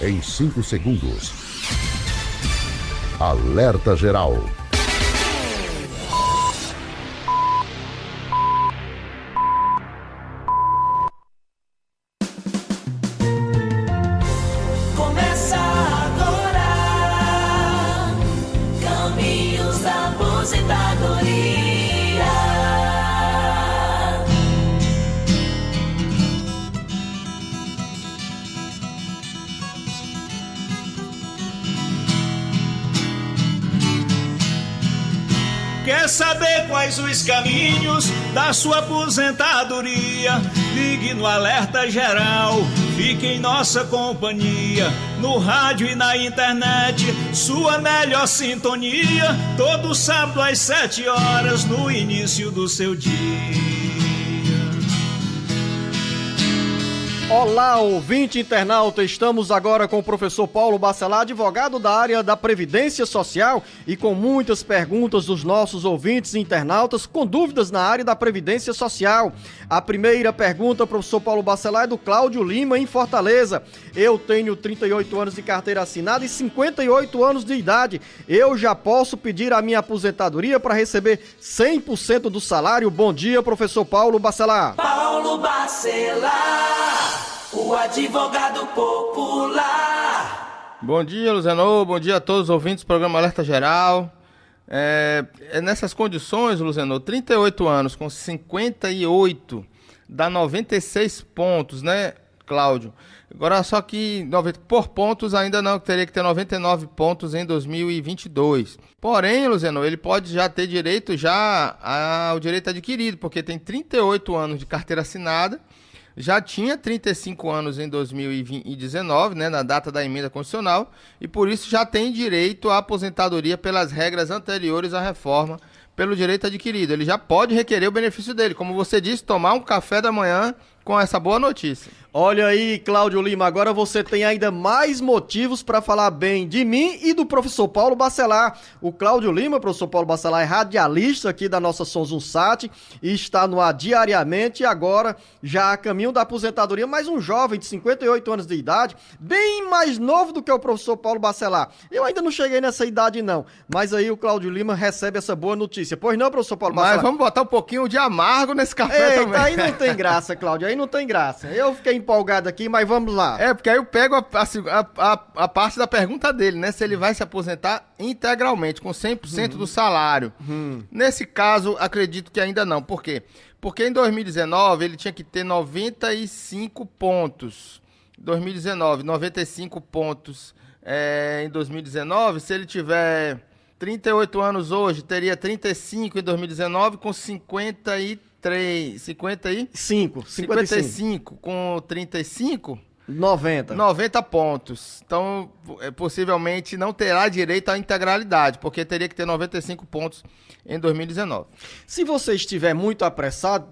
em 5 segundos. Alerta Geral. Começa agora, Caminhos da Aposentadoria. Quer saber quais os caminhos da sua aposentadoria? Ligue no Alerta Geral, fique em nossa companhia, no rádio e na internet, sua melhor sintonia, todo sábado às 7 horas, no início do seu dia. Olá, ouvinte internauta, estamos agora com o professor Paulo Bacelar, advogado da área da Previdência Social, e com muitas perguntas dos nossos ouvintes internautas com dúvidas na área da Previdência Social. A primeira pergunta, professor Paulo Bacelar, é do Cláudio Lima, em Fortaleza. Eu tenho 38 anos de carteira assinada e 58 anos de idade. Eu já posso pedir a minha aposentadoria para receber 100% do salário? Bom dia, professor Paulo Bacelar. Paulo Bacelar, o advogado popular. Bom dia, Luzenô. Bom dia a todos os ouvintes do programa Alerta Geral. Nessas condições, Luzenô, 38 anos com 58 dá 96 pontos, né, Cláudio? Agora, só que por pontos ainda não, teria que ter 99 pontos em 2022. Porém, Luzenô, ele pode já ter direito ao direito adquirido, porque tem 38 anos de carteira assinada, já tinha 35 anos em 2019, né, na data da emenda constitucional, e por isso já tem direito à aposentadoria pelas regras anteriores à reforma, pelo direito adquirido. Ele já pode requerer o benefício dele, como você disse, tomar um café da manhã com essa boa notícia. Olha aí, Cláudio Lima, agora você tem ainda mais motivos para falar bem de mim e do professor Paulo Bacelar. O Cláudio Lima, professor Paulo Bacelar, é radialista aqui da nossa Sons Unsat e está no ar diariamente, e agora já a caminho da aposentadoria, mais um jovem de 58 anos de idade, bem mais novo do que o professor Paulo Bacelar. Eu ainda não cheguei nessa idade não, mas aí o Cláudio Lima recebe essa boa notícia. Pois não, professor Paulo Bacelar? Mas vamos botar um pouquinho de amargo nesse café também. Aí não tem graça, Cláudio, aí não tem graça. Eu fiquei empolgado aqui, mas vamos lá. Porque aí eu pego a parte da pergunta dele, né? Se ele vai se aposentar integralmente, com 100% do salário. Nesse caso, acredito que ainda não. Por quê? Porque em 2019 ele tinha que ter 95 pontos. 2019, 95 pontos em 2019. Se ele tiver 38 anos hoje, teria 35 em 2019 com 55 com 35, 90 pontos. Então, possivelmente não terá direito à integralidade, porque teria que ter 95 pontos em 2019. Se você estiver muito apressado,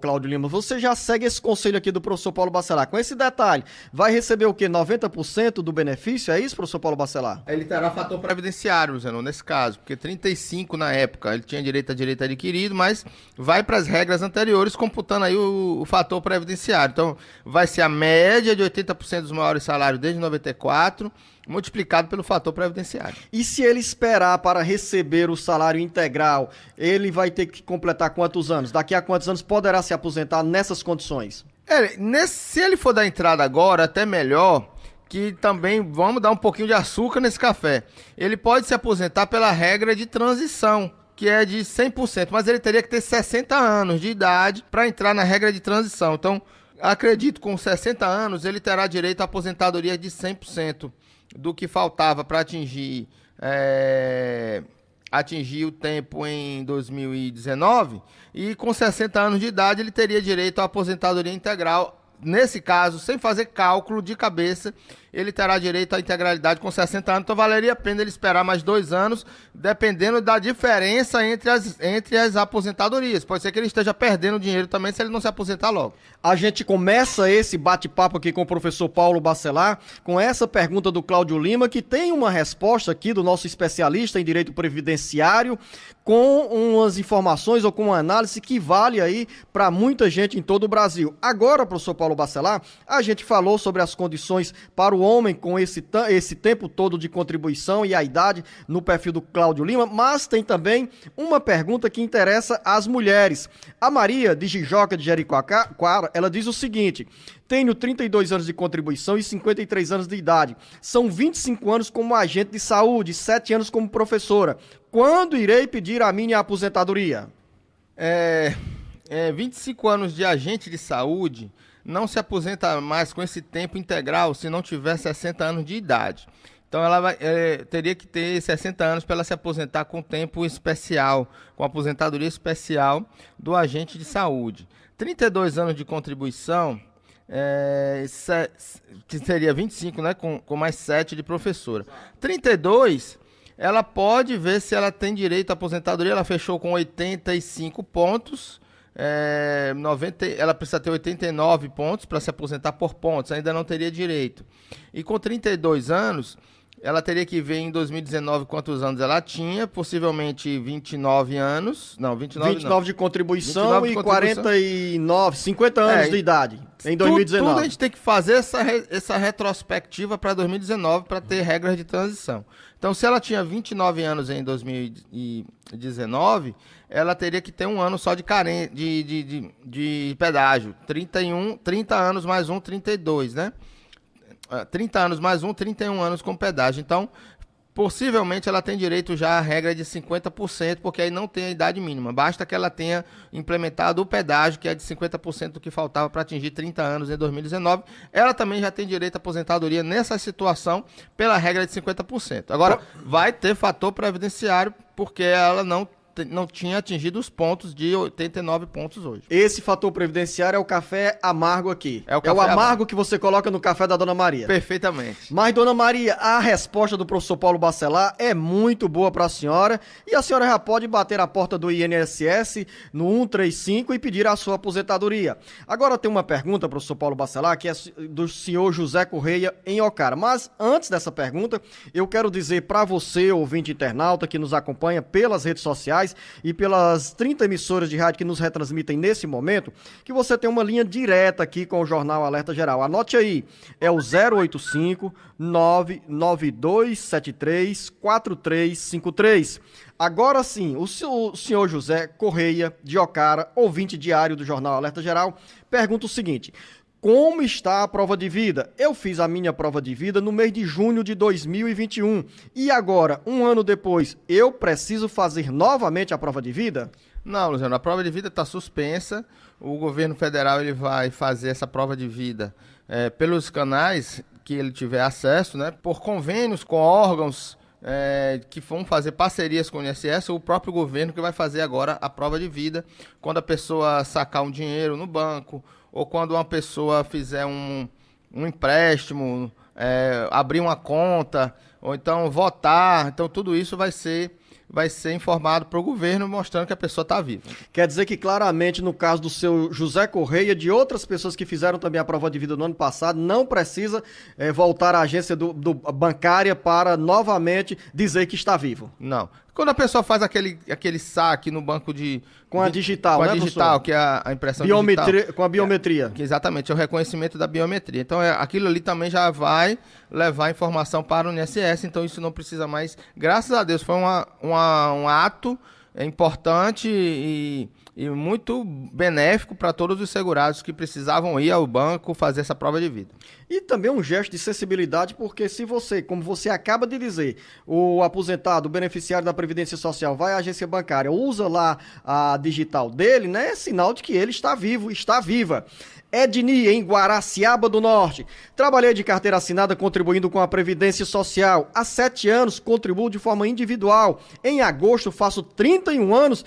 Cláudio Lima, você já segue esse conselho aqui do professor Paulo Bacelar. Com esse detalhe, vai receber o quê? 90% do benefício? É isso, professor Paulo Bacelar? Ele terá fator previdenciário, Zenon, nesse caso, porque 35 na época, ele tinha direito adquirido, mas vai para as regras anteriores, computando aí o fator previdenciário. Então, vai ser a média de 80% dos maiores salários desde 94, multiplicado pelo fator previdenciário. E se ele esperar para receber o salário integral, ele vai ter que completar quantos anos? Daqui a quantos anos poderá se aposentar nessas condições? Se ele for dar entrada agora, até melhor, que também vamos dar um pouquinho de açúcar nesse café. Ele pode se aposentar pela regra de transição, que é de 100%, mas ele teria que ter 60 anos de idade para entrar na regra de transição. Então, acredito que com 60 anos ele terá direito à aposentadoria de 100% do que faltava para atingir o tempo em 2019, e com 60 anos de idade ele teria direito à aposentadoria integral. Nesse caso, sem fazer cálculo de cabeça, ele terá direito à integralidade com 60 anos, então valeria a pena ele esperar mais 2 anos, dependendo da diferença entre as aposentadorias. Pode ser que ele esteja perdendo dinheiro também se ele não se aposentar logo. A gente começa esse bate-papo aqui com o professor Paulo Bacelar, com essa pergunta do Cláudio Lima, que tem uma resposta aqui do nosso especialista em direito previdenciário, com umas informações ou com uma análise que vale aí para muita gente em todo o Brasil. Agora, professor Paulo Bacelar, a gente falou sobre as condições para o homem com esse tempo todo de contribuição e a idade no perfil do Cláudio Lima, mas tem também uma pergunta que interessa às mulheres. A Maria, de Jijoca, de Jericoacoara, ela diz o seguinte: tenho 32 anos de contribuição e 53 anos de idade. São 25 anos como agente de saúde, 7 anos como professora. Quando irei pedir a minha aposentadoria? 25 anos de agente de saúde não se aposenta mais com esse tempo integral se não tiver 60 anos de idade. Então ela teria que ter 60 anos para ela se aposentar com tempo especial, com aposentadoria especial do agente de saúde. 32 anos de contribuição, que seria 25, né, com mais 7 de professora. 32, ela pode ver se ela tem direito à aposentadoria. Ela fechou com 85 pontos. Ela precisa ter 89 pontos para se aposentar por pontos, ainda não teria direito. E com 32 anos, ela teria que ver em 2019 quantos anos ela tinha, possivelmente 29 anos. Não, 29 de contribuição 29 de contribuição. 50 anos de idade em 2019. Tudo a gente tem que fazer essa retrospectiva para 2019 para ter regras de transição. Então, se ela tinha 29 anos em 2019, ela teria que ter um ano só de pedágio. 30 anos mais um, 32, né? 30 anos mais um, 31 anos com pedágio. Então, possivelmente ela tem direito já à regra de 50%, porque aí não tem a idade mínima. Basta que ela tenha implementado o pedágio, que é de 50% do que faltava para atingir 30 anos em 2019. Ela também já tem direito à aposentadoria nessa situação pela regra de 50%. Agora, vai ter fator previdenciário, porque ela não tinha atingido os pontos de 89 pontos hoje. Esse fator previdenciário é o café amargo aqui. É o amargo que você coloca no café da Dona Maria. Perfeitamente. Mas, Dona Maria, a resposta do professor Paulo Bacelar é muito boa para a senhora, e a senhora já pode bater a porta do INSS no 135 e pedir a sua aposentadoria. Agora tem uma pergunta, professor Paulo Bacelar, que é do senhor José Correia em Ocara. Mas antes dessa pergunta, eu quero dizer para você, ouvinte internauta, que nos acompanha pelas redes sociais e pelas 30 emissoras de rádio que nos retransmitem nesse momento, que você tem uma linha direta aqui com o Jornal Alerta Geral. Anote aí, é o 085 99273 4353. Agora sim, o senhor José Correia de Ocara, ouvinte diário do Jornal Alerta Geral, pergunta o seguinte: como está a prova de vida? Eu fiz a minha prova de vida no mês de junho de 2021. E agora, um ano depois, eu preciso fazer novamente a prova de vida? Não, Luciano, a prova de vida está suspensa. O governo federal ele vai fazer essa prova de vida pelos canais que ele tiver acesso, né? Por convênios com órgãos que vão fazer parcerias com o INSS, ou o próprio governo que vai fazer agora a prova de vida, quando a pessoa sacar um dinheiro no banco, ou quando uma pessoa fizer um empréstimo, abrir uma conta, ou então votar. Então tudo isso vai ser informado para o governo, mostrando que a pessoa está viva. Quer dizer que claramente no caso do seu José Correia, de outras pessoas que fizeram também a prova de vida no ano passado, não precisa voltar à agência bancária para novamente dizer que está vivo. Não. Quando a pessoa faz aquele saque no banco com a digital, com né, a digital, que é a impressão digital. Com a biometria. Exatamente, é o reconhecimento da biometria. Então, aquilo ali também já vai levar informação para o INSS, então isso não precisa mais. Graças a Deus, foi um ato importante e muito benéfico para todos os segurados que precisavam ir ao banco fazer essa prova de vida. E também um gesto de sensibilidade, porque se você, como você acaba de dizer, o aposentado, o beneficiário da Previdência Social vai à agência bancária, usa lá a digital dele, né? É sinal de que ele está vivo, está viva. Edni, em Guaraciaba do Norte. Trabalhei de carteira assinada contribuindo com a Previdência Social. Há 7 anos contribuo de forma individual. Em agosto faço 31 anos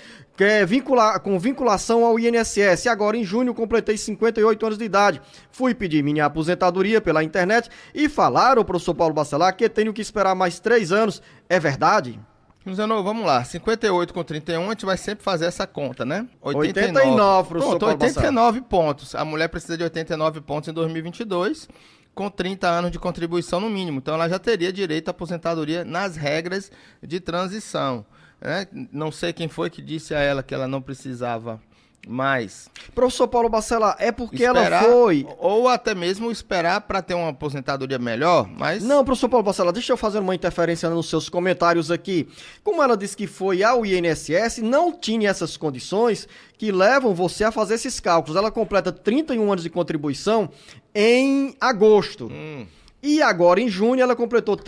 com vinculação ao INSS. Agora, em junho, completei 58 anos de idade. Fui pedir minha aposentadoria pela internet e falaram ao professor Paulo Bacelar que tenho que esperar mais 3 anos. É verdade? Luciano, vamos lá, 58 com 31, a gente vai sempre fazer essa conta, né? 89, professor Paulo 89 pontos. A mulher precisa de 89 pontos em 2022, com 30 anos de contribuição no mínimo. Então, ela já teria direito à aposentadoria nas regras de transição, né? Não sei quem foi que disse a ela que ela não precisava Mas Professor Paulo Bacelar, é porque esperar, ela foi... ou até mesmo esperar para ter uma aposentadoria melhor, mas... Não, professor Paulo Bacelar, deixa eu fazer uma interferência nos seus comentários aqui. Como ela disse que foi ao INSS, não tinha essas condições que levam você a fazer esses cálculos. Ela completa 31 anos de contribuição em agosto. E agora, em junho, ela completou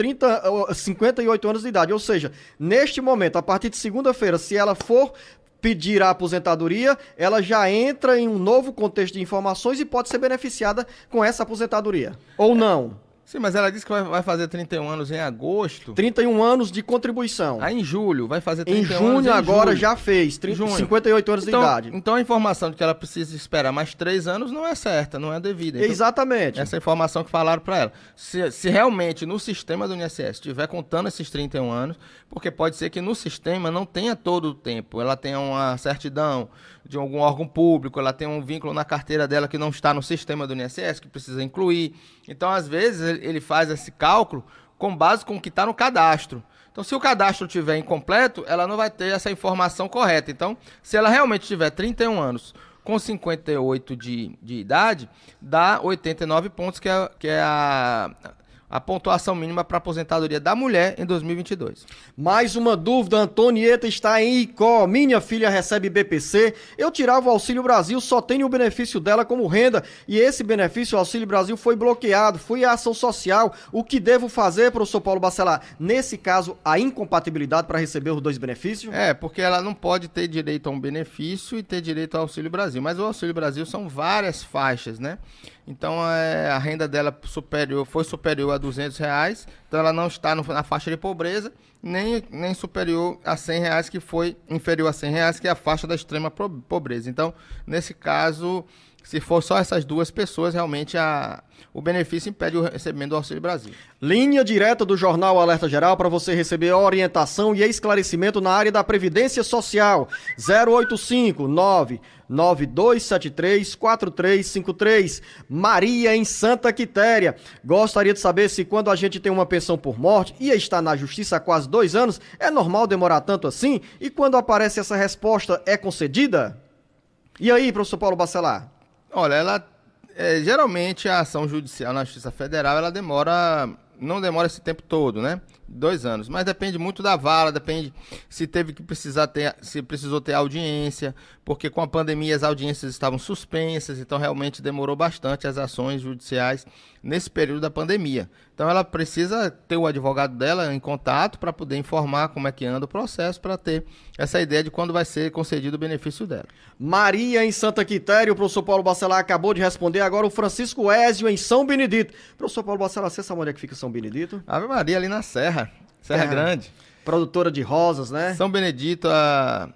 58 anos de idade. Ou seja, neste momento, a partir de segunda-feira, se ela for pedir a aposentadoria, ela já entra em um novo contexto de informações e pode ser beneficiada com essa aposentadoria. Ou não? Sim, mas ela disse que vai fazer 31 anos em agosto. 31 anos de contribuição. Aí em julho, vai fazer Em 31 anos junho agora julho. já fez, Junho. 58 anos Então, de idade. então a informação de que ela precisa esperar mais 3 anos não é certa, não é devida. Então, Exatamente. essa informação que falaram para ela. Se realmente no sistema do INSS estiver contando esses 31 anos, porque pode ser que no sistema não tenha todo o tempo. Ela tenha uma certidão de algum órgão público, ela tem um vínculo na carteira dela que não está no sistema do INSS, que precisa incluir. Então, às vezes, ele faz esse cálculo com base com o que está no cadastro. Então, se o cadastro estiver incompleto, ela não vai ter essa informação correta. Então, se ela realmente tiver 31 anos com 58 de idade, dá 89 pontos, que é a pontuação mínima para aposentadoria da mulher em 2022. Mais uma dúvida, Antonieta está em Icó. Minha filha recebe BPC. Eu tirava o Auxílio Brasil, só tenho o benefício dela como renda. E esse benefício, o Auxílio Brasil, foi bloqueado. Fui à ação social. O que devo fazer, professor Paulo Bacelar? Nesse caso, a incompatibilidade para receber os dois benefícios? É, porque ela não pode ter direito a um benefício e ter direito ao Auxílio Brasil. Mas o Auxílio Brasil são várias faixas, né? Então, a renda dela foi superior a R$200, então ela não está na faixa de pobreza, nem superior a R$100, que foi inferior a R$100, que é a faixa da extrema pobreza. Então, nesse caso, se for só essas duas pessoas, realmente o benefício impede o recebimento do Auxílio Brasil. Linha direta do Jornal Alerta Geral para você receber orientação e esclarecimento na área da Previdência Social. 085-99273-4353. Maria, em Santa Quitéria. Gostaria de saber se quando a gente tem uma pensão por morte e está na justiça há quase 2 anos, é normal demorar tanto assim? E quando aparece essa resposta, é concedida? E aí, professor Paulo Bacelar? Olha, geralmente a ação judicial na Justiça Federal, ela não demora esse tempo todo, né? 2 anos, mas depende muito da vara, depende se precisou ter audiência, porque com a pandemia as audiências estavam suspensas, então realmente demorou bastante as ações judiciais nesse período da pandemia. Então ela precisa ter o advogado dela em contato para poder informar como é que anda o processo, para ter essa ideia de quando vai ser concedido o benefício dela. Maria, em Santa Quitéria, o professor Paulo Bacelar acabou de responder. Agora o Francisco Ézio, em São Benedito. Professor Paulo Bacelar, você sabe onde é que fica São Benedito? Ave Maria, ali na Serra Grande. Produtora de rosas, né? São Benedito, a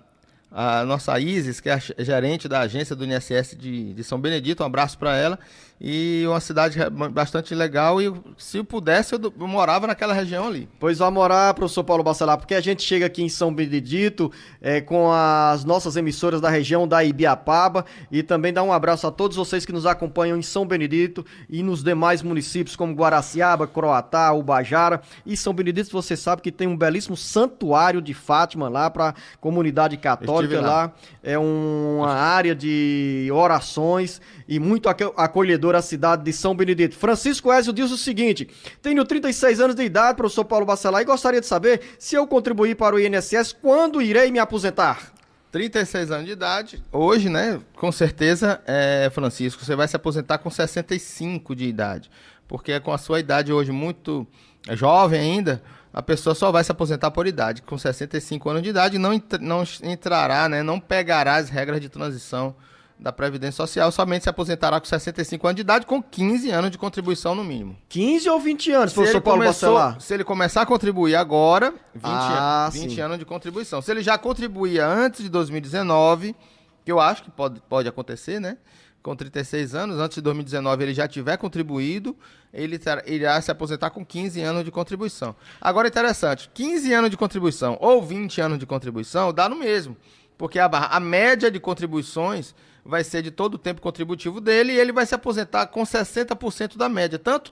nossa Isis, que é a gerente da agência do INSS de São Benedito, um abraço para ela. E uma cidade bastante legal, e se eu pudesse eu morava naquela região ali. Pois vai morar, professor Paulo Bacelar, porque a gente chega aqui em São Benedito com as nossas emissoras da região da Ibiapaba, e também dá um abraço a todos vocês que nos acompanham em São Benedito e nos demais municípios como Guaraciaba, Croatá, Ubajara. E São Benedito, você sabe que tem um belíssimo santuário de Fátima lá para a comunidade católica lá. É uma área de orações e muito acolhedora a cidade de São Benedito. Francisco Ézio diz o seguinte: tenho 36 anos de idade, professor Paulo Bacelar, e gostaria de saber se eu contribuir para o INSS, quando irei me aposentar? 36 anos de idade, hoje, né, com certeza, Francisco, você vai se aposentar com 65 de idade, porque com a sua idade hoje muito jovem ainda, a pessoa só vai se aposentar por idade. Com 65 anos de idade não entrará, né, não pegará as regras de transição da Previdência Social, somente se aposentará com 65 anos de idade, com 15 anos de contribuição no mínimo. 15 ou 20 anos, professor Paulo Bacelar? Se ele começar a contribuir agora, 20 anos de contribuição. Se ele já contribuía antes de 2019, que eu acho que pode acontecer, né? Com 36 anos, antes de 2019 ele já tiver contribuído, ele irá se aposentar com 15 anos de contribuição. Agora, interessante, 15 anos de contribuição ou 20 anos de contribuição dá no mesmo, porque a média de contribuições vai ser de todo o tempo contributivo dele, e ele vai se aposentar com 60% da média. Tanto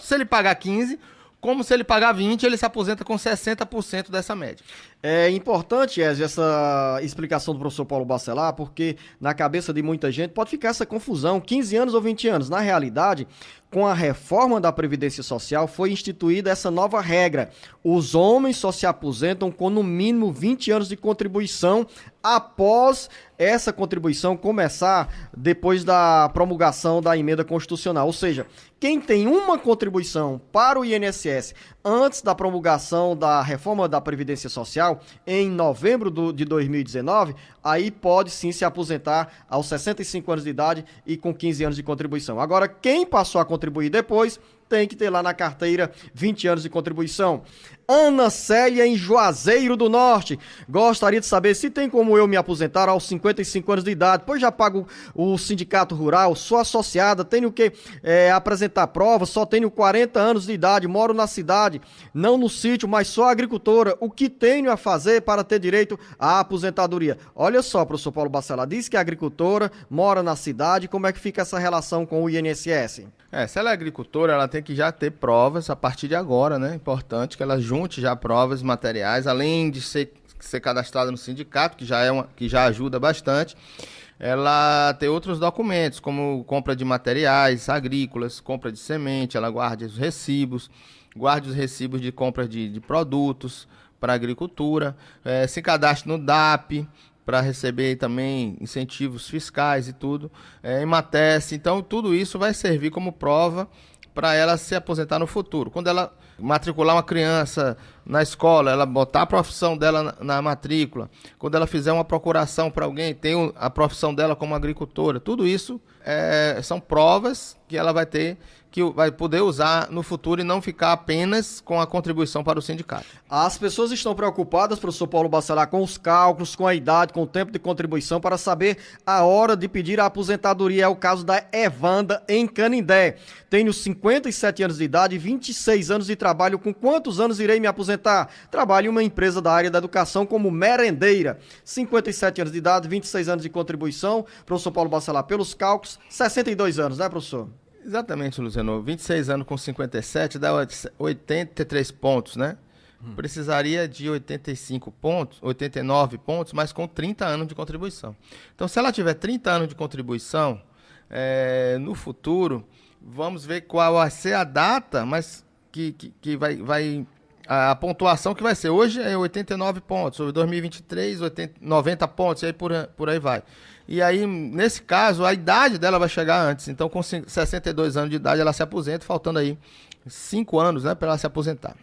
se ele pagar 15, como se ele pagar 20, ele se aposenta com 60% dessa média. É importante, Ezio, essa explicação do professor Paulo Bacelar, porque na cabeça de muita gente pode ficar essa confusão, 15 anos ou 20 anos. Na realidade, com a reforma da Previdência Social, foi instituída essa nova regra. Os homens só se aposentam com no mínimo 20 anos de contribuição após essa contribuição começar depois da promulgação da emenda constitucional. Ou seja, quem tem uma contribuição para o INSS antes da promulgação da reforma da Previdência Social, em novembro de 2019, aí pode sim se aposentar aos 65 anos de idade e com 15 anos de contribuição. Agora, quem passou a contribuir depois, tem que ter lá na carteira 20 anos de contribuição. Ana Célia, em Juazeiro do Norte, gostaria de saber se tem como eu me aposentar aos 55 anos de idade, pois já pago o sindicato rural, sou associada, tenho que apresentar provas, só tenho 40 anos de idade, moro na cidade, não no sítio, mas sou agricultora. O que tenho a fazer para ter direito à aposentadoria? Olha só, professor Paulo Bacelar, diz que é agricultora, mora na cidade, como é que fica essa relação com o INSS? Se ela é agricultora, ela tem que já ter provas a partir de agora, né? Importante que ela junte já provas materiais, além de ser cadastrada no sindicato, que já ajuda bastante, ela tem outros documentos, como compra de materiais agrícolas, compra de semente, ela guarde os recibos de compra de produtos para a agricultura, se cadastre no DAP, para receber também incentivos fiscais e tudo, Emates. Então, tudo isso vai servir como prova para ela se aposentar no futuro. Quando ela matricular uma criança na escola, ela botar a profissão dela na matrícula. Quando ela fizer uma procuração para alguém, tem a profissão dela como agricultora. Tudo isso são provas que ela vai ter, que vai poder usar no futuro e não ficar apenas com a contribuição para o sindicato. As pessoas estão preocupadas, professor Paulo Bacelar, com os cálculos, com a idade, com o tempo de contribuição para saber a hora de pedir a aposentadoria. É o caso da Evanda, em Canindé. Tenho 57 anos de idade e 26 anos de trabalho. Com quantos anos irei me aposentar? Trabalho em uma empresa da área da educação como merendeira. 57 anos de idade, 26 anos de contribuição. Professor Paulo Bacelar, pelos cálculos, 62 anos, né, professor? Exatamente, Luciano. 26 anos com 57 dá 83 pontos, né? Precisaria de 85 pontos, 89 pontos, mas com 30 anos de contribuição. Então, se ela tiver 30 anos de contribuição, no futuro, vamos ver qual vai ser a data, mas que vai a pontuação que vai ser. Hoje é 89 pontos, sobre 2023, 90 pontos, e aí por aí vai. E aí, nesse caso, a idade dela vai chegar antes. Então, com 62 anos de idade, ela se aposenta, faltando aí 5 anos, né, para ela se aposentar.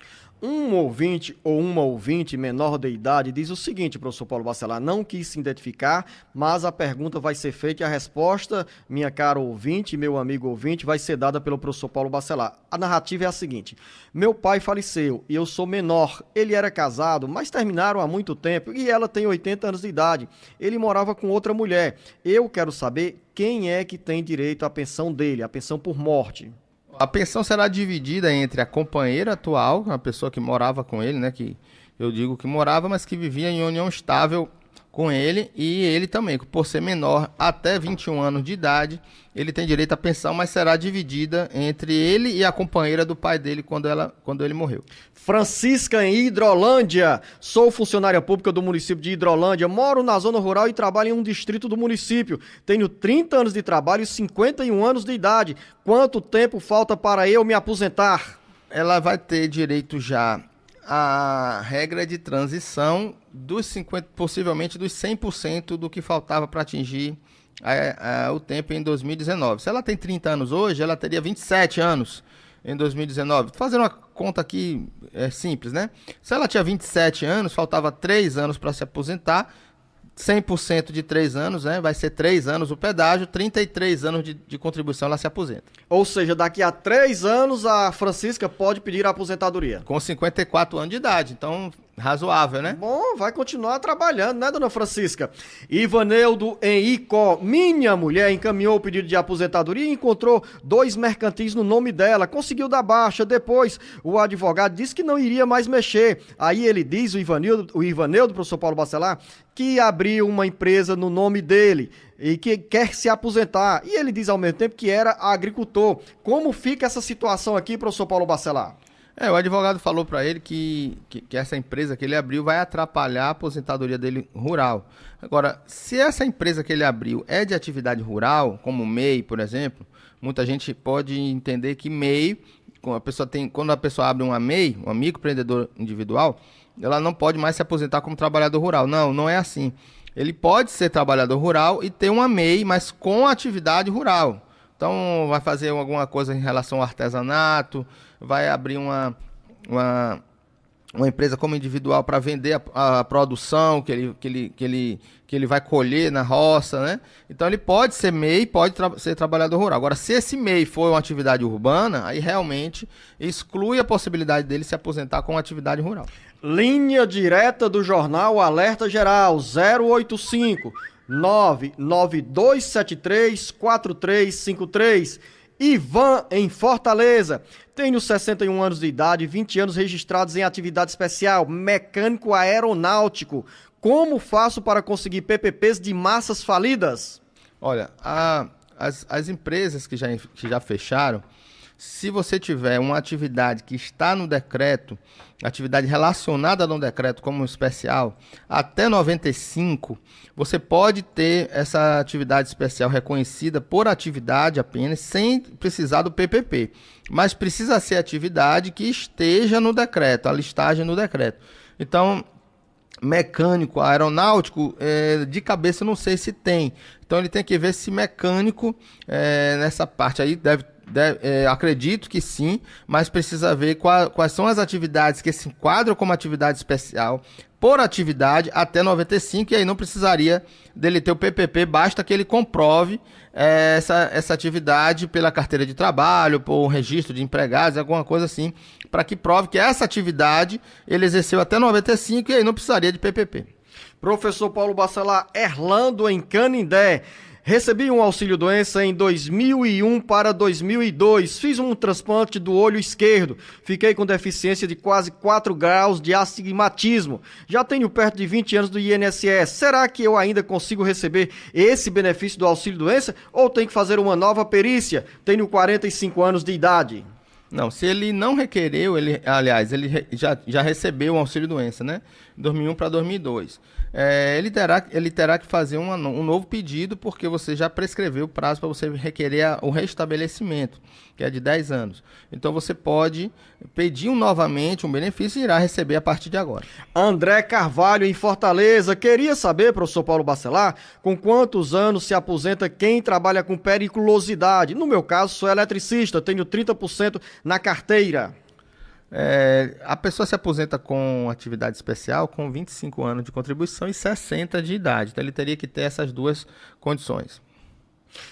Um ouvinte ou uma ouvinte menor de idade diz o seguinte, professor Paulo Bacelar, não quis se identificar, mas a pergunta vai ser feita e a resposta, minha cara ouvinte, meu amigo ouvinte, vai ser dada pelo professor Paulo Bacelar. A narrativa é a seguinte: meu pai faleceu e eu sou menor. Ele era casado, mas terminaram há muito tempo e ela tem 80 anos de idade. Ele morava com outra mulher. Eu quero saber quem é que tem direito à pensão dele, a pensão por morte. A pensão será dividida entre a companheira atual, a pessoa que morava com ele, né, que eu digo que morava, mas que vivia em união estável com ele, e ele também, por ser menor até 21 anos de idade, ele tem direito à pensão, mas será dividida entre ele e a companheira do pai dele quando ele morreu. Francisca, em Hidrolândia. Sou funcionária pública do município de Hidrolândia, moro na zona rural e trabalho em um distrito do município. Tenho 30 anos de trabalho e 51 anos de idade. Quanto tempo falta para eu me aposentar? Ela vai ter direito já a regra de transição dos 50%, possivelmente dos 100% do que faltava para atingir o tempo em 2019. Se ela tem 30 anos hoje, ela teria 27 anos em 2019. Fazendo uma conta aqui simples, né? Se ela tinha 27 anos, faltava 3 anos para se aposentar, 100% de 3 anos, né? Vai ser 3 anos o pedágio, 33 anos de contribuição, ela se aposenta. Ou seja, daqui a 3 anos a Francisca pode pedir a aposentadoria. Com 54 anos de idade, então razoável, né? Bom, vai continuar trabalhando, né, dona Francisca? Ivaneudo, em Icó, minha mulher encaminhou o pedido de aposentadoria e encontrou 2 mercantis no nome dela, conseguiu dar baixa, depois o advogado disse que não iria mais mexer. Aí ele diz, o Ivaneudo, professor Paulo Bacelar, que abriu uma empresa no nome dele e que quer se aposentar. E ele diz ao mesmo tempo que era agricultor. Como fica essa situação aqui, professor Paulo Bacelar? O advogado falou para ele que essa empresa que ele abriu vai atrapalhar a aposentadoria dele rural. Agora, se essa empresa que ele abriu é de atividade rural, como o MEI, por exemplo, muita gente pode entender que MEI, quando a pessoa abre uma MEI, um microempreendedor individual, ela não pode mais se aposentar como trabalhador rural. Não, não é assim. Ele pode ser trabalhador rural e ter uma MEI, mas com atividade rural. Então, vai fazer alguma coisa em relação ao artesanato, vai abrir uma empresa como individual para vender a produção que ele vai colher na roça, né? Então, ele pode ser MEI, pode ser trabalhador rural. Agora, se esse MEI for uma atividade urbana, aí realmente exclui a possibilidade dele se aposentar com atividade rural. Linha direta do Jornal Alerta Geral 085 99273 4353. Ivan, em Fortaleza. Tenho 61 anos de idade, 20 anos registrados em atividade especial, mecânico aeronáutico. Como faço para conseguir PPPs de massas falidas? Olha, as empresas que já fecharam, se você tiver uma atividade que está no decreto, atividade relacionada no decreto como especial, até 95, você pode ter essa atividade especial reconhecida por atividade apenas, sem precisar do PPP. Mas precisa ser atividade que esteja no decreto, a listagem no decreto. Então, mecânico aeronáutico, de cabeça não sei se tem. Então, ele tem que ver se mecânico, nessa parte aí, acredito que sim, mas precisa ver quais são as atividades que se enquadram como atividade especial por atividade até 95, e aí não precisaria dele ter o PPP, basta que ele comprove essa atividade pela carteira de trabalho, por registro de empregados, alguma coisa assim, para que prove que essa atividade ele exerceu até 95 e aí não precisaria de PPP. Professor Paulo Bacelar, Erlando, em Canindé. Recebi um auxílio-doença em 2001 para 2002. Fiz um transplante do olho esquerdo. Fiquei com deficiência de quase 4 graus de astigmatismo. Já tenho perto de 20 anos do INSS. Será que eu ainda consigo receber esse benefício do auxílio-doença ou tenho que fazer uma nova perícia? Tenho 45 anos de idade. Não, se ele não requereu, ele já recebeu o auxílio-doença, né? 2001 para 2002. Ele terá que fazer um novo pedido, porque você já prescreveu o prazo para você requerer o restabelecimento, que é de 10 anos. Então você pode pedir novamente um benefício e irá receber a partir de agora. André Carvalho, em Fortaleza. Queria saber, professor Paulo Bacelar, com quantos anos se aposenta quem trabalha com periculosidade? No meu caso, sou eletricista, tenho 30% na carteira. A pessoa se aposenta com atividade especial com 25 anos de contribuição e 60 de idade. Então ele teria que ter essas duas condições.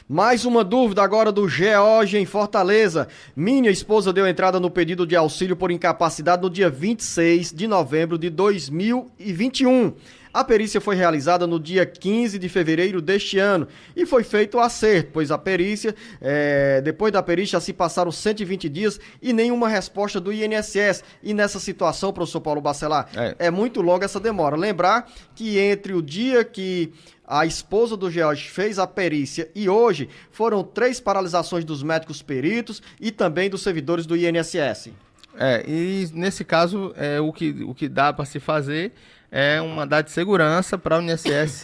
Mais uma dúvida agora do George, em Fortaleza. Minha esposa deu entrada no pedido de auxílio por incapacidade no dia 26 de novembro de 2021. A perícia foi realizada no dia 15 de fevereiro deste ano e foi feito o acerto, pois a perícia, depois da perícia se passaram 120 dias e nenhuma resposta do INSS. E nessa situação, professor Paulo Bacelar, é muito longa essa demora. Lembrar que entre o dia que a esposa do George fez a perícia e hoje foram 3 paralisações dos médicos peritos e também dos servidores do INSS. E nesse caso, o que dá para se fazer é um mandado de segurança para o INSS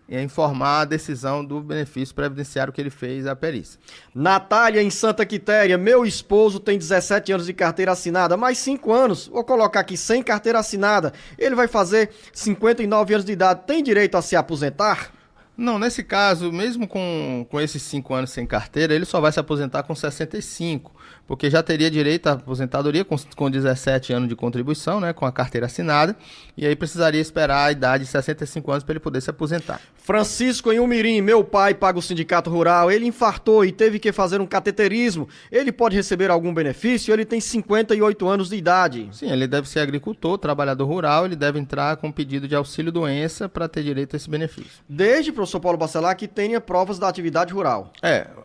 informar a decisão do benefício previdenciário que ele fez a perícia. Natália, em Santa Quitéria. Meu esposo tem 17 anos de carteira assinada, mais 5 anos, vou colocar aqui sem carteira assinada. Ele vai fazer 59 anos de idade. Tem direito a se aposentar? Não, nesse caso, mesmo com esses 5 anos sem carteira, ele só vai se aposentar com 65, porque já teria direito à aposentadoria com 17 anos de contribuição, né, com a carteira assinada, e aí precisaria esperar a idade de 65 anos para ele poder se aposentar. Francisco, em Umirim. Meu pai paga o sindicato rural, ele infartou e teve que fazer um cateterismo. Ele pode receber algum benefício? Ele tem 58 anos de idade. Sim, ele deve ser agricultor, trabalhador rural, ele deve entrar com pedido de auxílio-doença para ter direito a esse benefício. Desde, professor Paulo Bacelar, que tenha provas da atividade rural.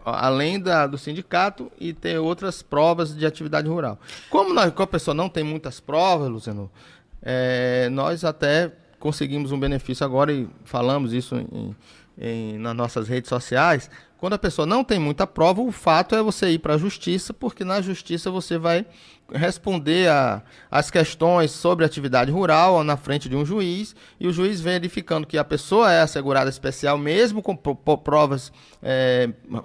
Além do sindicato e ter outras provas de atividade rural. Como a pessoa não tem muitas provas, Luciano, nós até conseguimos um benefício agora e falamos isso nas nossas redes sociais. Quando a pessoa não tem muita prova, o fato é você ir para a justiça, porque na justiça você vai responder as questões sobre atividade rural na frente de um juiz, e o juiz verificando que a pessoa é assegurada especial, mesmo com provas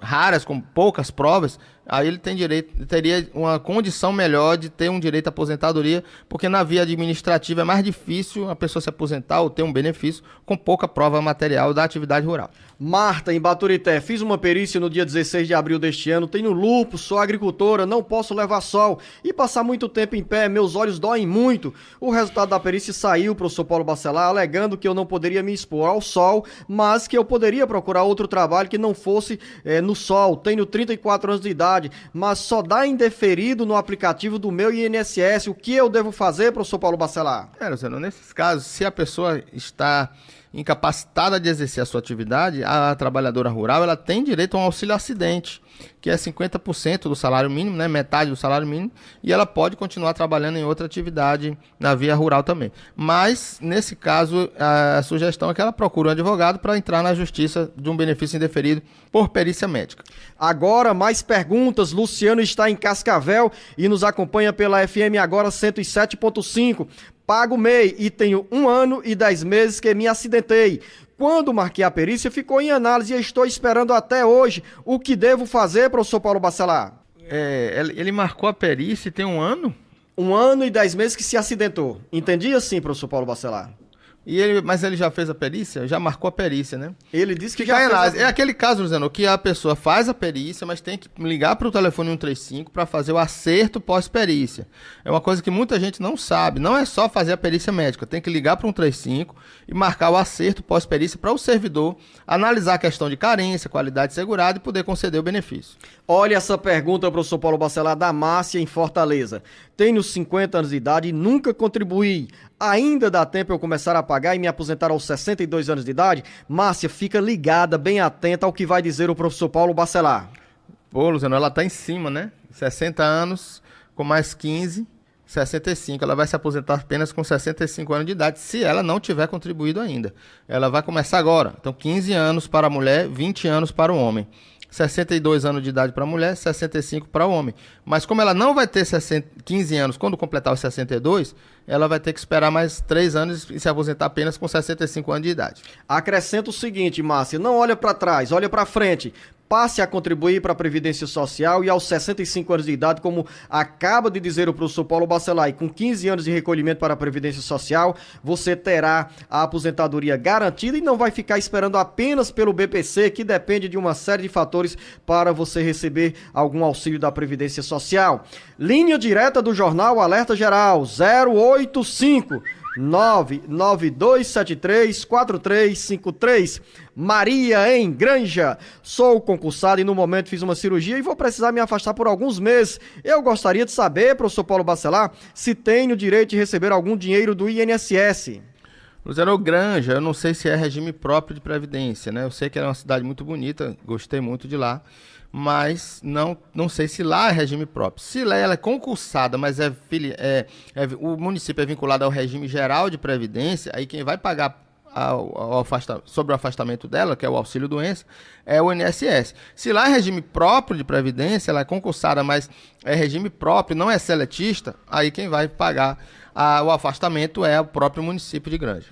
raras, com poucas provas, aí ele teria uma condição melhor de ter um direito à aposentadoria, porque na via administrativa é mais difícil a pessoa se aposentar ou ter um benefício com pouca prova material da atividade rural. Marta, em Baturité, fiz uma perícia no dia 16 de abril deste ano, tenho lúpus, sou agricultora, não posso levar sol e passar muito tempo em pé, meus olhos doem muito. O resultado da perícia saiu, professor Paulo Bacelar, alegando que eu não poderia me expor ao sol, mas que eu poderia procurar outro trabalho que não fosse no sol. Tenho 34 anos de idade, mas só dá indeferido no aplicativo do meu INSS. O que eu devo fazer, professor Paulo Bacelar? Luciano, nesses casos, se a pessoa está incapacitada de exercer a sua atividade, a trabalhadora rural ela tem direito a um auxílio acidente, que é 50% do salário mínimo, né, metade do salário mínimo, e ela pode continuar trabalhando em outra atividade na via rural também. Mas, nesse caso, a sugestão é que ela procure um advogado para entrar na justiça de um benefício indeferido por perícia médica. Agora, mais perguntas. Luciano está em Cascavel e nos acompanha pela FM Agora 107.5. Pago MEI e tenho 1 ano e 10 meses que me acidentei. Quando marquei a perícia, ficou em análise e estou esperando até hoje. O que devo fazer, professor Paulo Bacelar? Ele marcou a perícia e tem 1 ano? 1 ano e 10 meses que se acidentou. Entendi assim, professor Paulo Bacelar. Mas ele já fez a perícia? Já marcou a perícia, né? Ele disse que já fez fez. É aquele caso, Luciano, que a pessoa faz a perícia, mas tem que ligar para o telefone 135 para fazer o acerto pós-perícia. É uma coisa que muita gente não sabe. Não é só fazer a perícia médica. Tem que ligar para o 135 e marcar o acerto pós-perícia para o servidor analisar a questão de carência, qualidade segurada e poder conceder o benefício. Olha essa pergunta, professor Paulo Bacelar, da Márcia em Fortaleza. Tenho 50 anos de idade e nunca contribuí. Ainda dá tempo eu começar a pagar e me aposentar aos 62 anos de idade? Márcia, fica ligada, bem atenta ao que vai dizer o professor Paulo Bacelar. Pô, Luciano, ela tá em cima, né? 60 anos, com mais 15, 65. Ela vai se aposentar apenas com 65 anos de idade, se ela não tiver contribuído ainda. Ela vai começar agora. Então, 15 anos para a mulher, 20 anos para o homem. 62 anos de idade para a mulher, 65 para o homem. Mas como ela não vai ter 15 anos quando completar os 62, ela vai ter que esperar mais 3 anos e se aposentar apenas com 65 anos de idade. Acrescenta o seguinte, Márcia, não olha para trás, olha para frente. Passe a contribuir para a Previdência Social e aos 65 anos de idade, como acaba de dizer o professor Paulo Bacelar, e com 15 anos de recolhimento para a Previdência Social, você terá a aposentadoria garantida e não vai ficar esperando apenas pelo BPC, que depende de uma série de fatores para você receber algum auxílio da Previdência Social. Linha direta do Jornal Alerta Geral, 085 992734353. Maria em Granja. Sou concursado e no momento fiz uma cirurgia e vou precisar me afastar por alguns meses. Eu gostaria de saber, professor Paulo Bacelar, se tenho direito de receber algum dinheiro do INSS. Luciano, Granja, eu não sei se é regime próprio de previdência, né? Eu sei que é uma cidade muito bonita, gostei muito de lá, mas não sei se lá é regime próprio. Se lá ela é concursada, mas o município é vinculado ao regime geral de previdência, aí quem vai pagar sobre o afastamento dela, que é o auxílio doença, é o INSS. Se lá é regime próprio de previdência, ela é concursada, mas é regime próprio, não é seletista, aí quem vai pagar o afastamento é o próprio município de Granja.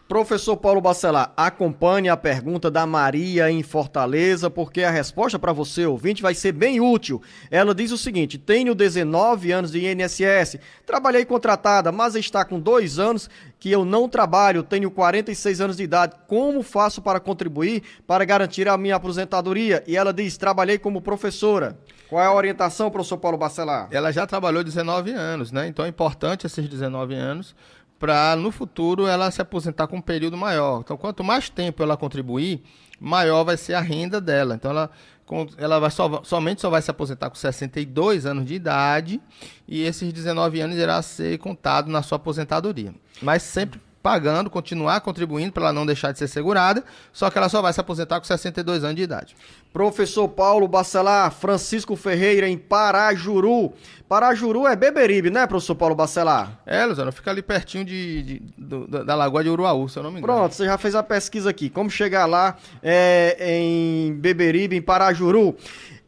Professor Paulo Bacelar, acompanhe a pergunta da Maria em Fortaleza, porque a resposta para você, ouvinte, vai ser bem útil. Ela diz o seguinte: tenho 19 anos de INSS, trabalhei contratada, mas está com 2 anos que eu não trabalho, tenho 46 anos de idade. Como faço para contribuir para garantir a minha aposentadoria? E ela diz: trabalhei como professora. Qual é a orientação, professor Paulo Bacelar? Ela já trabalhou 19 anos, né? Então é importante esses 19 anos para no futuro ela se aposentar com um período maior. Então, quanto mais tempo ela contribuir, maior vai ser a renda dela. Então, ela vai somente vai se aposentar com 62 anos de idade e esses 19 anos irá ser contado na sua aposentadoria. Mas sempre pagando, continuar contribuindo para ela não deixar de ser segurada, só que ela só vai se aposentar com 62 anos de idade. Professor Paulo Bacelar, Francisco Ferreira em Parajuru. Parajuru é Beberibe, né, professor Paulo Bacelar? Luciano, fica ali pertinho da Lagoa de Uruaú, se eu não me engano. Pronto, você já fez a pesquisa aqui. Como chegar lá em Beberibe, em Parajuru?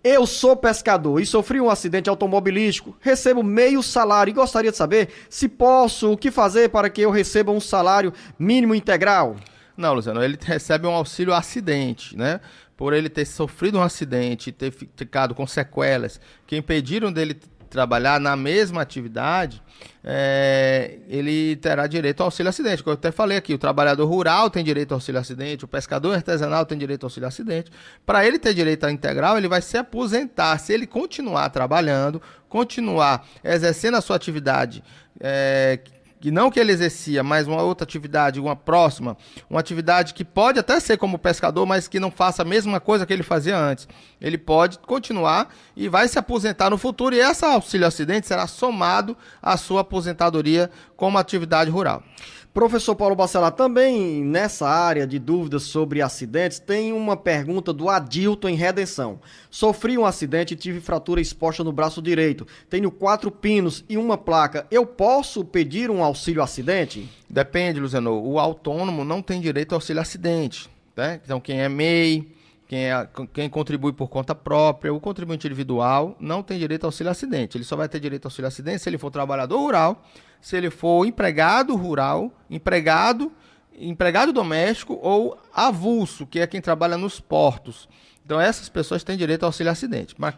Eu sou pescador e sofri um acidente automobilístico, recebo meio salário e gostaria de saber se posso, o que fazer para que eu receba um salário mínimo integral. Não, Luciano, ele recebe um auxílio acidente, né? Por ele ter sofrido um acidente, ter ficado com sequelas que impediram dele trabalhar na mesma atividade, ele terá direito ao auxílio acidente. Como eu até falei aqui, o trabalhador rural tem direito ao auxílio acidente, o pescador artesanal tem direito ao auxílio acidente. Para ele ter direito à integral, ele vai se aposentar. Se ele continuar trabalhando, continuar exercendo a sua atividade, que não que ele exercia, mas uma outra atividade, uma próxima, uma atividade que pode até ser como pescador, mas que não faça a mesma coisa que ele fazia antes. Ele pode continuar e vai se aposentar no futuro, e esse auxílio acidente será somado à sua aposentadoria como atividade rural. Professor Paulo Bacelar, também nessa área de dúvidas sobre acidentes, tem uma pergunta do Adilton em Redenção. Sofri um acidente e tive fratura exposta no braço direito. Tenho 4 pinos e uma placa. Eu posso pedir um auxílio acidente? Depende, Luciano. O autônomo não tem direito ao auxílio acidente, né? Então, quem é MEI, quem contribui por conta própria, o contribuinte individual não tem direito ao auxílio acidente. Ele só vai ter direito ao auxílio acidente se ele for trabalhador rural, se ele for empregado rural, empregado doméstico ou avulso, que é quem trabalha nos portos. Então essas pessoas têm direito ao auxílio acidente. Mas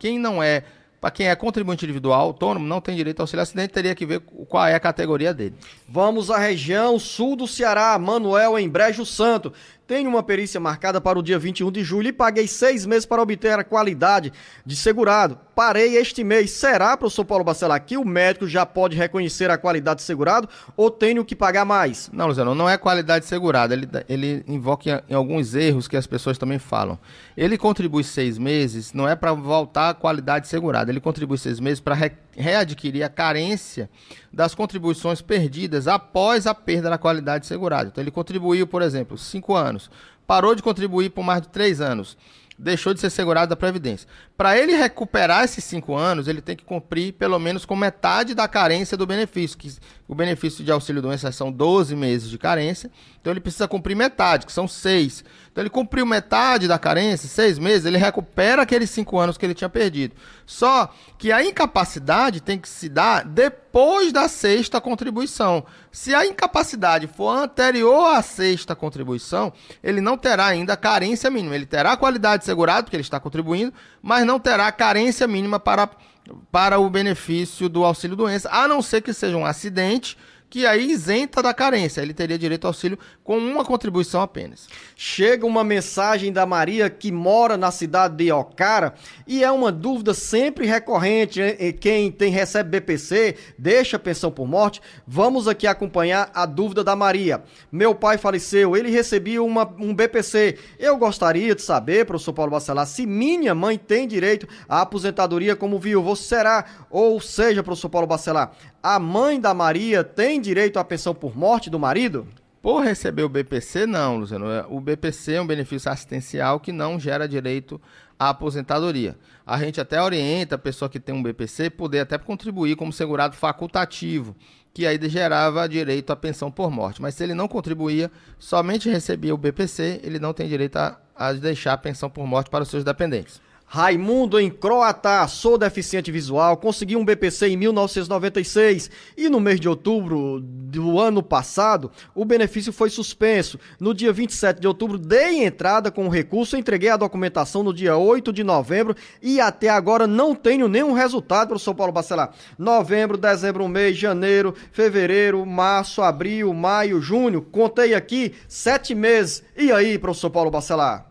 para quem é contribuinte individual, autônomo, não tem direito ao auxílio acidente, teria que ver qual é a categoria dele. Vamos à região sul do Ceará, Manuel em Brejo Santo. Tenho uma perícia marcada para o dia 21 de julho e paguei 6 meses para obter a qualidade de segurado. Parei este mês. Será, professor Paulo Bacelar, que o médico já pode reconhecer a qualidade de segurado ou tenho que pagar mais? Não, Luciano, não é qualidade de segurado. Ele invoca em alguns erros que as pessoas também falam. Ele contribui 6 meses, não é para voltar à qualidade de segurado. Ele contribui 6 meses para readquirir a carência das contribuições perdidas após a perda da qualidade de segurado. Então ele contribuiu, por exemplo, 5 anos, parou de contribuir por mais de 3 anos, deixou de ser segurado da Previdência. Para ele recuperar esses 5 anos, ele tem que cumprir pelo menos com metade da carência do benefício, que o benefício de auxílio-doença são 12 meses de carência, então ele precisa cumprir metade, que são 6. Então ele cumpriu metade da carência, 6 meses, ele recupera aqueles 5 anos que ele tinha perdido. Só que a incapacidade tem que se dar depois da 6ª contribuição. Se a incapacidade for anterior à 6ª contribuição, ele não terá ainda a carência mínima. Ele terá a qualidade de segurado, porque ele está contribuindo, mas não terá a carência mínima para o benefício do auxílio-doença, a não ser que seja um acidente, que aí isenta da carência. Ele teria direito ao auxílio com uma contribuição apenas. Chega uma mensagem da Maria, que mora na cidade de Ocara, e é uma dúvida sempre recorrente. Quem recebe BPC, deixa pensão por morte. Vamos aqui acompanhar a dúvida da Maria. Meu pai faleceu, ele recebia um BPC. Eu gostaria de saber, professor Paulo Bacelar, se minha mãe tem direito à aposentadoria como viúva. Será? Ou seja, professor Paulo Bacelar, a mãe da Maria tem direito à pensão por morte do marido? Por receber o BPC, não, Luciano. O BPC é um benefício assistencial que não gera direito à aposentadoria. A gente até orienta a pessoa que tem um BPC poder até contribuir como segurado facultativo, que aí gerava direito à pensão por morte. Mas se ele não contribuía, somente recebia o BPC, ele não tem direito a deixar a pensão por morte para os seus dependentes. Raimundo em Croatá, sou deficiente visual, consegui um BPC em 1996 e no mês de outubro do ano passado o benefício foi suspenso. No dia 27 de outubro dei entrada com o recurso, entreguei a documentação no dia 8 de novembro e até agora não tenho nenhum resultado, professor Paulo Bacelar. Novembro, dezembro, um mês, janeiro, fevereiro, março, abril, maio, junho, contei aqui 7 meses. E aí, professor Paulo Bacelar?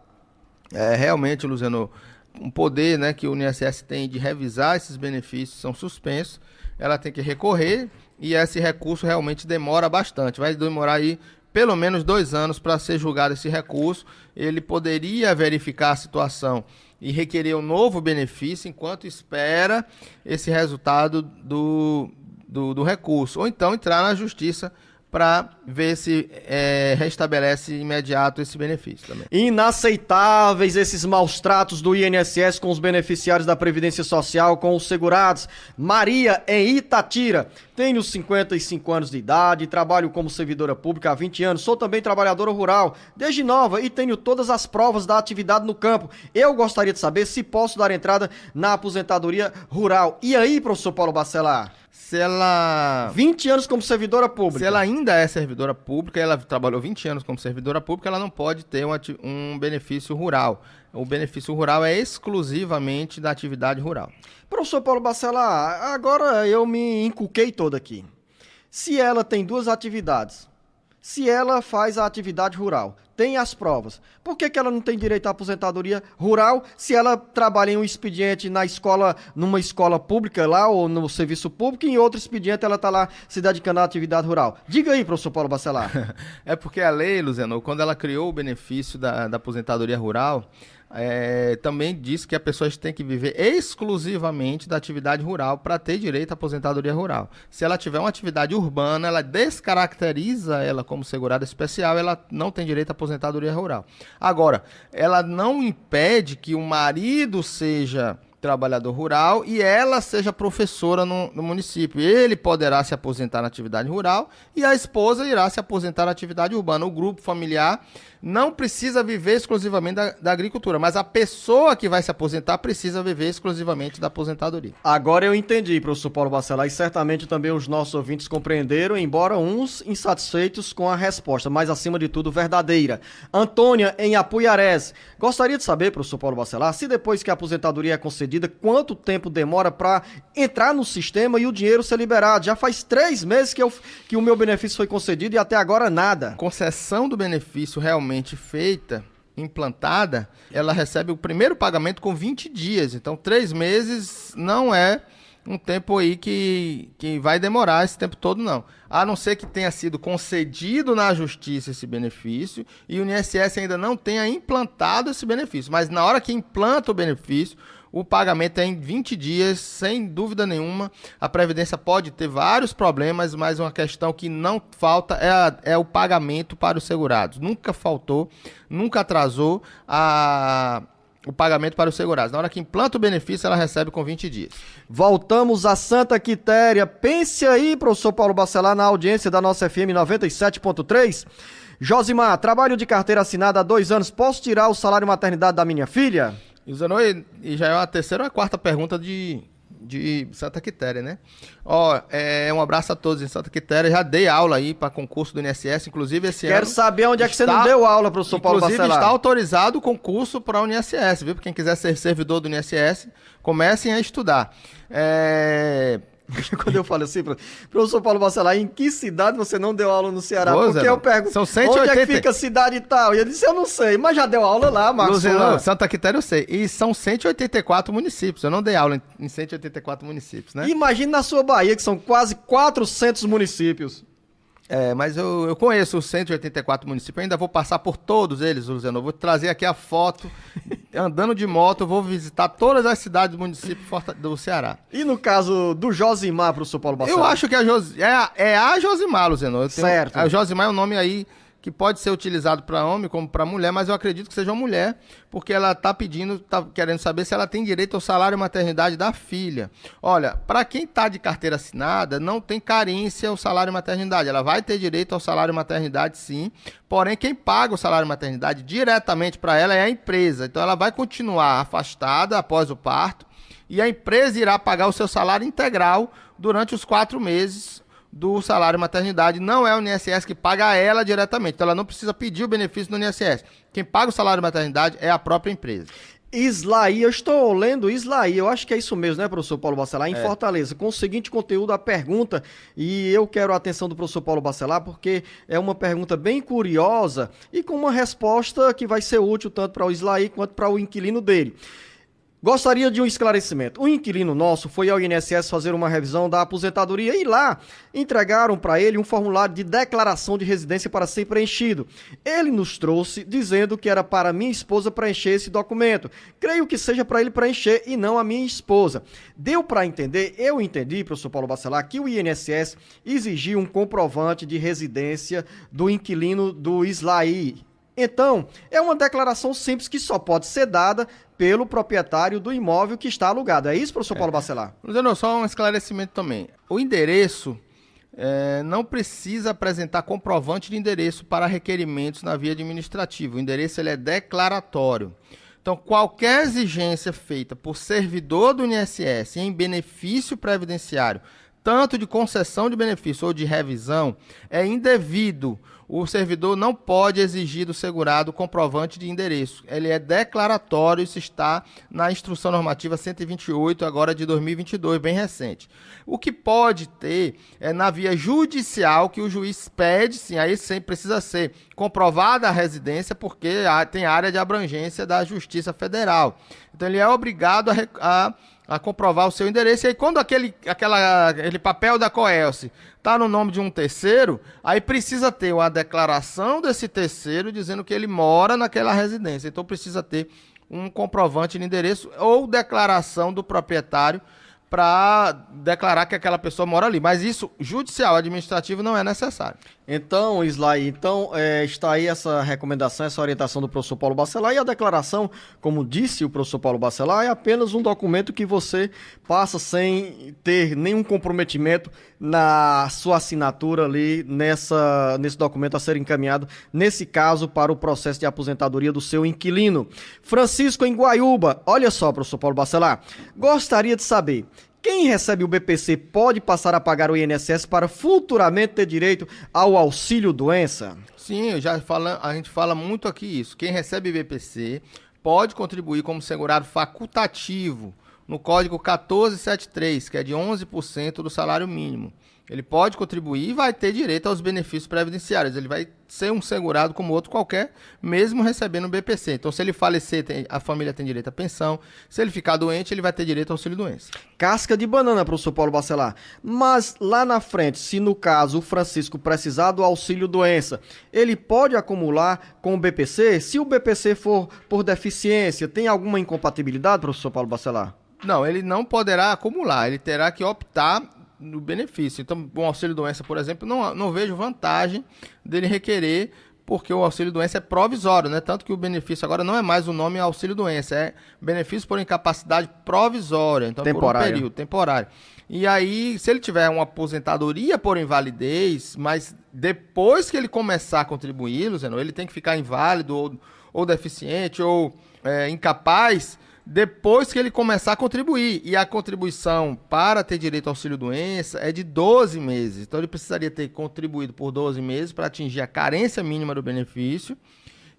Realmente, Luciano, um poder, né, que o INSS tem de revisar esses benefícios são suspensos, ela tem que recorrer e esse recurso realmente demora bastante, vai demorar aí pelo menos 2 anos para ser julgado esse recurso. Ele poderia verificar a situação e requerer um novo benefício enquanto espera esse resultado do recurso, ou então entrar na justiça para ver se restabelece imediato esse benefício também. Inaceitáveis esses maus tratos do INSS com os beneficiários da Previdência Social, com os segurados. Maria, em Itatira. Tenho 55 anos de idade, trabalho como servidora pública há 20 anos, sou também trabalhadora rural, desde nova, e tenho todas as provas da atividade no campo. Eu gostaria de saber se posso dar entrada na aposentadoria rural. E aí, professor Paulo Bacelar? Se ela... 20 anos como servidora pública. Se ela ainda é servidora pública, ela trabalhou 20 anos como servidora pública, ela não pode ter um benefício rural. O benefício rural é exclusivamente da atividade rural. Professor Paulo Bacelar, agora eu me inculquei todo aqui. Se ela tem duas atividades, se ela faz a atividade rural, tem as provas, por que ela não tem direito à aposentadoria rural se ela trabalha em um expediente na escola, numa escola pública lá ou no serviço público, e em outro expediente ela está lá se dedicando à atividade rural? Diga aí, professor Paulo Bacelar. É porque a lei, Luziano, quando ela criou o benefício da aposentadoria rural, também disse que a pessoa tem que viver exclusivamente da atividade rural para ter direito à aposentadoria rural. Se ela tiver uma atividade urbana, ela descaracteriza ela como segurada especial, ela não tem direito à aposentadoria rural. Agora, ela não impede que o marido seja trabalhador rural e ela seja professora no município. Ele poderá se aposentar na atividade rural e a esposa irá se aposentar na atividade urbana. O grupo familiar não precisa viver exclusivamente da agricultura, mas a pessoa que vai se aposentar precisa viver exclusivamente da aposentadoria. Agora eu entendi, professor Paulo Bacelar, e certamente também os nossos ouvintes compreenderam, embora uns insatisfeitos com a resposta, mas acima de tudo verdadeira. Antônia, em Apuiarés, gostaria de saber, professor Paulo Bacelar, se depois que a aposentadoria é concedida, quanto tempo demora para entrar no sistema e o dinheiro ser liberado? Já faz 3 meses que o meu benefício foi concedido e até agora nada. Concessão do benefício realmente feita, implantada, ela recebe o primeiro pagamento com 20 dias. Então, 3 meses não é um tempo aí que vai demorar esse tempo todo, não. A não ser que tenha sido concedido na justiça esse benefício e o INSS ainda não tenha implantado esse benefício. Mas na hora que implanta o benefício, o pagamento é em 20 dias, sem dúvida nenhuma. A Previdência pode ter vários problemas, mas uma questão que não falta é o pagamento para os segurados. Nunca faltou, nunca atrasou o pagamento para os segurados. Na hora que implanta o benefício, ela recebe com 20 dias. Voltamos a Santa Quitéria. Pense aí, professor Paulo Bacelar, na audiência da nossa FM 97.3. Josimar, trabalho de carteira assinada há 2 anos. Posso tirar o salário maternidade da minha filha? E já é a terceira ou a quarta pergunta de Santa Quitéria, né? Um abraço a todos em Santa Quitéria. Já dei aula aí para concurso do INSS, inclusive esse ano. Quero saber onde é que você não deu aula, professor Paulo Bacelar. Inclusive está autorizado o concurso para o INSS, viu? Para quem quiser ser servidor do INSS, comecem a estudar. Quando eu falo assim, professor Paulo Bacelar, em que cidade você não deu aula no Ceará? Pois porque eu pergunto, são 180... onde é que fica a cidade e tal? E ele disse, eu não sei, mas já deu aula lá, Marcos. Santa Quitéria eu sei. E são 184 municípios. Eu não dei aula em 184 municípios, né? Imagina na sua Bahia, que são quase 400 municípios. Mas eu conheço os 184 municípios, eu ainda vou passar por todos eles, Luziano. Eu vou trazer aqui a foto, andando de moto, eu vou visitar todas as cidades do município do Ceará. E no caso do Josimar, professor Paulo Bacelar? Eu acho que a Josimar, Luziano. Certo. A Josimar é um nome aí que pode ser utilizado para homem como para mulher, mas eu acredito que seja uma mulher, porque ela está querendo saber se ela tem direito ao salário maternidade da filha. Olha, para quem está de carteira assinada, não tem carência ao salário maternidade. Ela vai ter direito ao salário maternidade, sim, porém quem paga o salário maternidade diretamente para ela é a empresa. Então ela vai continuar afastada após o parto e a empresa irá pagar o seu salário integral durante os 4 meses do salário maternidade. Não é o INSS que paga a ela diretamente, então ela não precisa pedir o benefício do INSS. Quem paga o salário maternidade é a própria empresa. Islaí, eu estou lendo Islaí, eu acho que é isso mesmo, né, professor Paulo Bacelar, em Fortaleza, com o seguinte conteúdo, a pergunta, e eu quero a atenção do professor Paulo Bacelar, porque é uma pergunta bem curiosa e com uma resposta que vai ser útil tanto para o Islaí quanto para o inquilino dele. Gostaria de um esclarecimento. Um inquilino nosso foi ao INSS fazer uma revisão da aposentadoria e lá entregaram para ele um formulário de declaração de residência para ser preenchido. Ele nos trouxe dizendo que era para minha esposa preencher esse documento. Creio que seja para ele preencher e não a minha esposa. Deu para entender, eu entendi, professor Paulo Bacelar, que o INSS exigiu um comprovante de residência do inquilino do Islaí. Então, é uma declaração simples que só pode ser dada pelo proprietário do imóvel que está alugado. É isso, professor Paulo Bacelar? Luciano, só um esclarecimento também. O endereço não precisa apresentar comprovante de endereço para requerimentos na via administrativa. O endereço ele é declaratório. Então, qualquer exigência feita por servidor do INSS em benefício previdenciário, tanto de concessão de benefício ou de revisão, é indevido. O servidor não pode exigir do segurado comprovante de endereço. Ele é declaratório, isso está na Instrução Normativa 128, agora de 2022, bem recente. O que pode ter é na via judicial, que o juiz pede, sim, aí sempre precisa ser comprovada a residência, porque tem área de abrangência da Justiça Federal. Então ele é obrigado a comprovar o seu endereço. E aí, quando aquele papel da Coelce está no nome de um terceiro, aí precisa ter uma declaração desse terceiro dizendo que ele mora naquela residência. Então, precisa ter um comprovante de endereço ou declaração do proprietário para declarar que aquela pessoa mora ali. Mas isso, judicial, administrativo, não é necessário. Então, Islai, está aí essa recomendação, essa orientação do professor Paulo Bacelar, e a declaração, como disse o professor Paulo Bacelar, é apenas um documento que você passa sem ter nenhum comprometimento na sua assinatura ali nesse documento a ser encaminhado, nesse caso, para o processo de aposentadoria do seu inquilino. Francisco, em Guaiúba, olha só, professor Paulo Bacelar, gostaria de saber: quem recebe o BPC pode passar a pagar o INSS para futuramente ter direito ao auxílio-doença? Sim, a gente fala muito aqui isso. Quem recebe BPC pode contribuir como segurado facultativo no Código 1473, que é de 11% do salário mínimo. Ele pode contribuir e vai ter direito aos benefícios previdenciários. Ele vai ser um segurado como outro qualquer, mesmo recebendo o BPC. Então, se ele falecer, a família tem direito à pensão. Se ele ficar doente, ele vai ter direito ao auxílio-doença. Casca de banana, professor Paulo Bacelar. Mas lá na frente, se no caso o Francisco precisar do auxílio-doença, ele pode acumular com o BPC? Se o BPC for por deficiência, tem alguma incompatibilidade, professor Paulo Bacelar? Não, ele não poderá acumular. Ele terá que optar no benefício. Então, o auxílio-doença, por exemplo, não vejo vantagem dele requerer, porque o auxílio-doença é provisório, né? Tanto que o benefício agora não é mais o nome auxílio-doença, é benefício por incapacidade provisória, então temporária. Por um período temporário. E aí, se ele tiver uma aposentadoria por invalidez, mas depois que ele começar a contribuir, Luciano, ele tem que ficar inválido ou deficiente ou incapaz depois que ele começar a contribuir. E a contribuição para ter direito ao auxílio-doença é de 12 meses. Então, ele precisaria ter contribuído por 12 meses para atingir a carência mínima do benefício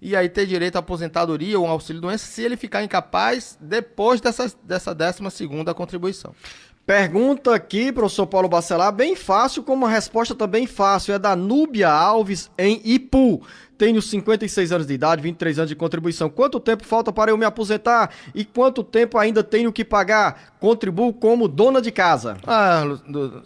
e aí ter direito à aposentadoria ou um auxílio-doença se ele ficar incapaz depois dessa 12ª contribuição. Pergunta aqui, professor Paulo Bacelar, bem fácil, como a resposta também fácil, é da Núbia Alves, em Ipu. Tenho 56 anos de idade, 23 anos de contribuição. Quanto tempo falta para eu me aposentar? E quanto tempo ainda tenho que pagar? Contribuo como dona de casa.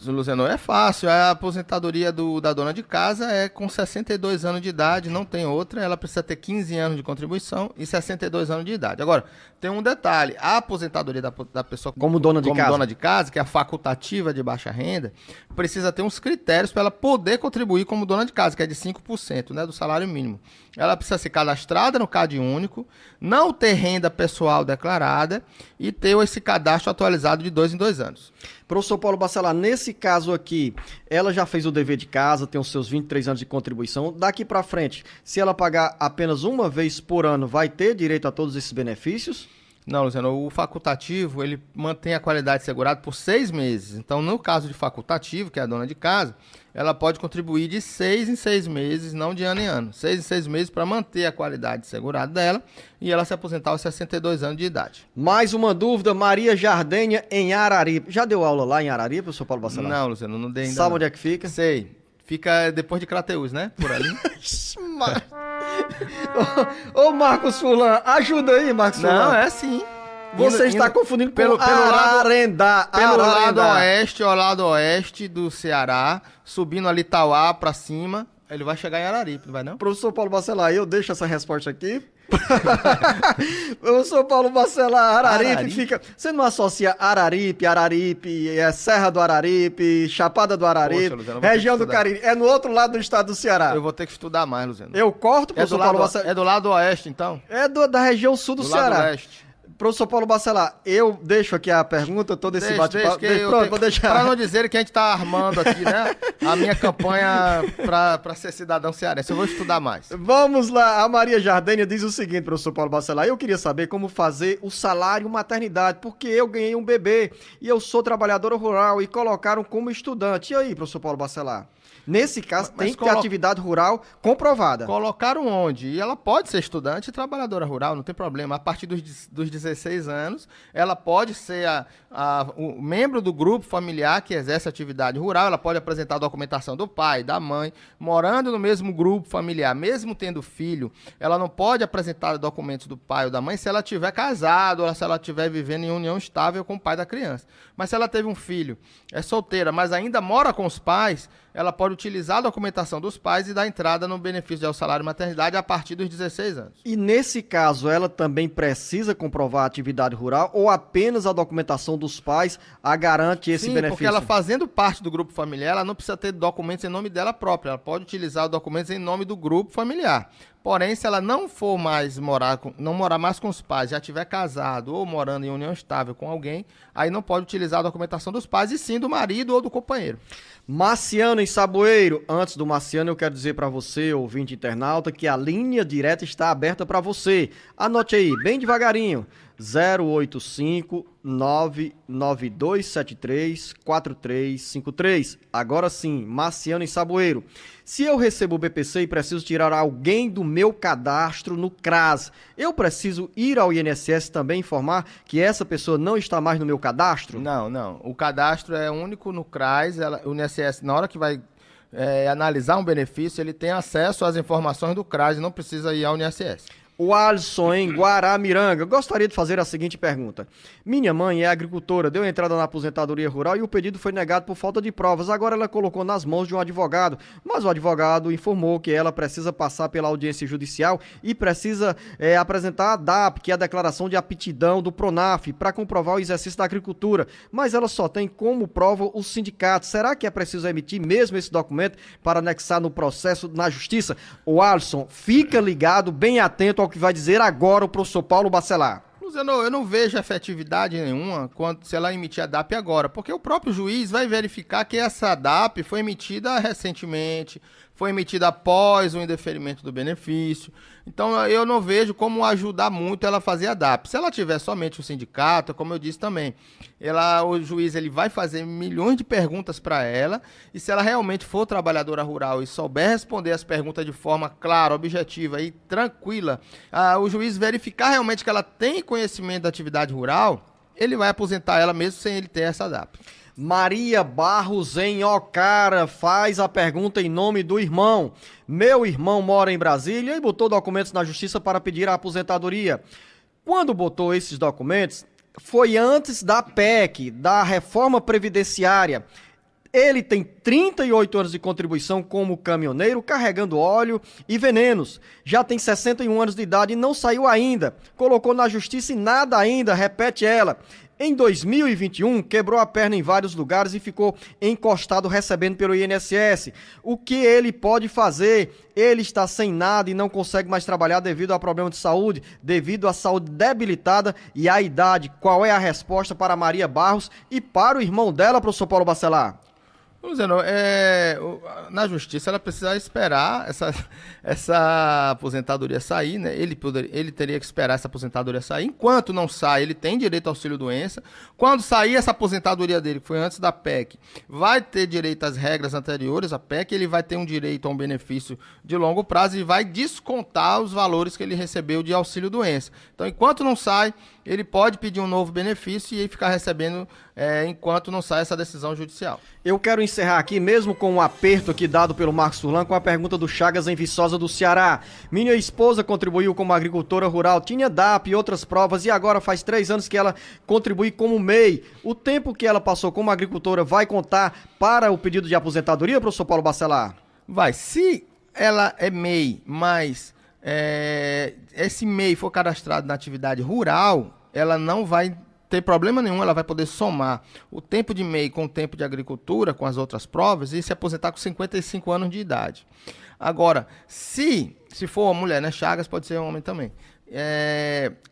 Luciano, é fácil. A aposentadoria da dona de casa é com 62 anos de idade, não tem outra. Ela precisa ter 15 anos de contribuição e 62 anos de idade. Agora, tem um detalhe. A aposentadoria da pessoa como dona de casa, que é a facultativa de baixa renda, precisa ter uns critérios para ela poder contribuir como dona de casa, que é de 5%, né, do salário mínimo. Ela precisa ser cadastrada no CAD único, não ter renda pessoal declarada e ter esse cadastro atualizado de 2 em 2 anos. Professor Paulo Bacelar, nesse caso aqui, ela já fez o dever de casa, tem os seus 23 anos de contribuição. Daqui para frente, se ela pagar apenas uma vez por ano, vai ter direito a todos esses benefícios? Não, Luciano, o facultativo, ele mantém a qualidade segurada por 6 meses. Então, no caso de facultativo, que é a dona de casa, ela pode contribuir de 6 em 6 meses, não de ano em ano. 6 em 6 meses para manter a qualidade segurada dela e ela se aposentar aos 62 anos de idade. Mais uma dúvida, Maria Jardênia, em Araripe. Já deu aula lá em Araripe, professor Paulo Bacelar? Não, Luciano, não dei ainda. Sabe onde é que fica? Sei. Fica depois de Crateús, né? Por ali. Ô, Marcos Fulan, ajuda aí, Marcos Fulan. Não, é sim. Você está confundindo com Ararendá. Pelo lado oeste do Ceará, subindo ali Tauá pra cima, ele vai chegar em Araripe, não vai não? Professor Paulo Bacelar, eu deixo essa resposta aqui. Professor Paulo Bacelar, Araripe fica... Você não associa Araripe, Serra do Araripe, Chapada do Araripe, Poxa, Luciano, região do Cariri. É no outro lado do estado do Ceará. Eu vou ter que estudar mais, Luciano. Eu corto, professor Paulo Bacelar. É do lado oeste, então? É da região sul do Ceará. Lado oeste. Professor Paulo Bacelar, eu deixo aqui a pergunta, todo esse bate-papo. Pronto, vou deixar. Para não dizer que a gente está armando aqui, né? A minha campanha para ser cidadão cearense. Eu vou estudar mais. Vamos lá, a Maria Jardênia diz o seguinte, professor Paulo Bacelar, eu queria saber como fazer o salário maternidade, porque eu ganhei um bebê e eu sou trabalhadora rural e colocaram como estudante. E aí, professor Paulo Bacelar? Nesse caso, tem que ter atividade rural comprovada. Colocaram onde? E ela pode ser estudante e trabalhadora rural, não tem problema. A partir dos 16 anos, ela pode ser o membro do grupo familiar que exerce atividade rural, ela pode apresentar a documentação do pai, da mãe, morando no mesmo grupo familiar, mesmo tendo filho, ela não pode apresentar documentos do pai ou da mãe se ela estiver casada ou se ela estiver vivendo em união estável com o pai da criança. Mas se ela teve um filho, é solteira, mas ainda mora com os pais, ela pode utilizar a documentação dos pais e dar entrada no benefício de salário maternidade a partir dos 16 anos. E nesse caso, ela também precisa comprovar a atividade rural ou apenas a documentação dos pais a garante esse benefício? Porque ela fazendo parte do grupo familiar, ela não precisa ter documentos em nome dela própria, ela pode utilizar documentos em nome do grupo familiar. Porém, se ela não for mais não morar mais com os pais, já tiver casado ou morando em união estável com alguém, aí não pode utilizar a documentação dos pais e sim do marido ou do companheiro. Marciano em Saboeiro. Antes do Marciano, eu quero dizer para você, ouvinte internauta, que a linha direta está aberta para você. Anote aí, bem devagarinho. 085 99273 4353. Agora sim, Marciano em Saboeiro. Se eu recebo o BPC e preciso tirar alguém do meu cadastro no CRAS, eu preciso ir ao INSS também informar que essa pessoa não está mais no meu cadastro? Não. O cadastro é único no CRAS. O INSS, na hora que vai analisar um benefício, ele tem acesso às informações do CRAS e não precisa ir ao INSS. O Alisson em Guaramiranga. Gostaria de fazer a seguinte pergunta. Minha mãe é agricultora, deu entrada na aposentadoria rural e o pedido foi negado por falta de provas. Agora ela colocou nas mãos de um advogado, mas o advogado informou que ela precisa passar pela audiência judicial e precisa apresentar a DAP, que é a declaração de aptidão do PRONAF, para comprovar o exercício da agricultura. Mas ela só tem como prova o sindicato. Será que é preciso emitir mesmo esse documento para anexar no processo na justiça? O Alisson, fica ligado, bem atento ao que vai dizer agora o professor Paulo Bacelar. Eu não vejo efetividade nenhuma se ela emitir a DAP agora, porque o próprio juiz vai verificar que essa DAP foi emitida recentemente, foi emitida após o indeferimento do benefício. Então eu não vejo como ajudar muito ela a fazer a DAP. Se ela tiver somente o sindicato, como eu disse também, o juiz ele vai fazer milhões de perguntas para ela, e se ela realmente for trabalhadora rural e souber responder as perguntas de forma clara, objetiva e tranquila, o juiz verificar realmente que ela tem conhecimento da atividade rural, ele vai aposentar ela mesmo sem ele ter essa DAP. Maria Barros em Ocara faz a pergunta em nome do irmão. Meu irmão mora em Brasília e botou documentos na justiça para pedir a aposentadoria. Quando botou esses documentos, foi antes da PEC, da reforma previdenciária. Ele tem 38 anos de contribuição como caminhoneiro, carregando óleo e venenos. Já tem 61 anos de idade e não saiu ainda. Colocou na justiça e nada ainda, repete ela. Em 2021, quebrou a perna em vários lugares e ficou encostado recebendo pelo INSS. O que ele pode fazer? Ele está sem nada e não consegue mais trabalhar devido a problema de saúde, devido à saúde debilitada e à idade. Qual é a resposta para Maria Barros e para o irmão dela, professor Paulo Bacelar? Luciano, na justiça ela precisa esperar essa aposentadoria sair, né? Ele teria que esperar essa aposentadoria sair. Enquanto não sai, ele tem direito ao auxílio-doença. Quando sair essa aposentadoria dele, que foi antes da PEC, vai ter direito às regras anteriores à PEC, ele vai ter um direito a um benefício de longo prazo e vai descontar os valores que ele recebeu de auxílio-doença. Então, enquanto não sai, ele pode pedir um novo benefício e ficar recebendo enquanto não sai essa decisão judicial. Eu quero encerrar aqui, mesmo com um aperto aqui dado pelo Marcos Furlan, com a pergunta do Chagas em Viçosa do Ceará. Minha esposa contribuiu como agricultora rural, tinha DAP e outras provas, e agora faz 3 anos que ela contribui como MEI. O tempo que ela passou como agricultora vai contar para o pedido de aposentadoria, professor Paulo Bacelar? Vai. Se ela é MEI, mas esse MEI for cadastrado na atividade rural, ela não vai ter problema nenhum, ela vai poder somar o tempo de MEI com o tempo de agricultura, com as outras provas, e se aposentar com 55 anos de idade. Agora, se for uma mulher, né, Chagas, pode ser um homem também.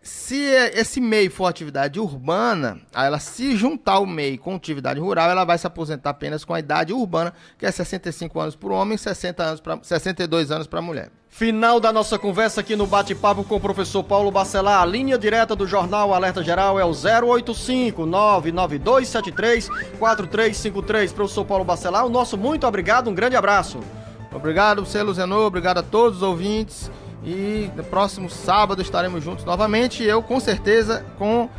Se esse MEI for atividade urbana, aí ela se juntar o MEI com atividade rural, ela vai se aposentar apenas com a idade urbana, que é 65 anos para o homem e 62 anos para a mulher. Final da nossa conversa aqui no Bate-Papo com o professor Paulo Bacelar. A linha direta do Jornal Alerta Geral é o 085-99273-4353. Professor Paulo Bacelar, o nosso muito obrigado, um grande abraço. Obrigado, você, Luzenor, obrigado a todos os ouvintes. E no próximo sábado estaremos juntos novamente, eu com certeza com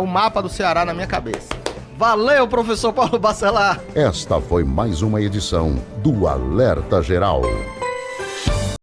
o mapa do Ceará na minha cabeça. Valeu, professor Paulo Bacelar. Esta foi mais uma edição do Alerta Geral.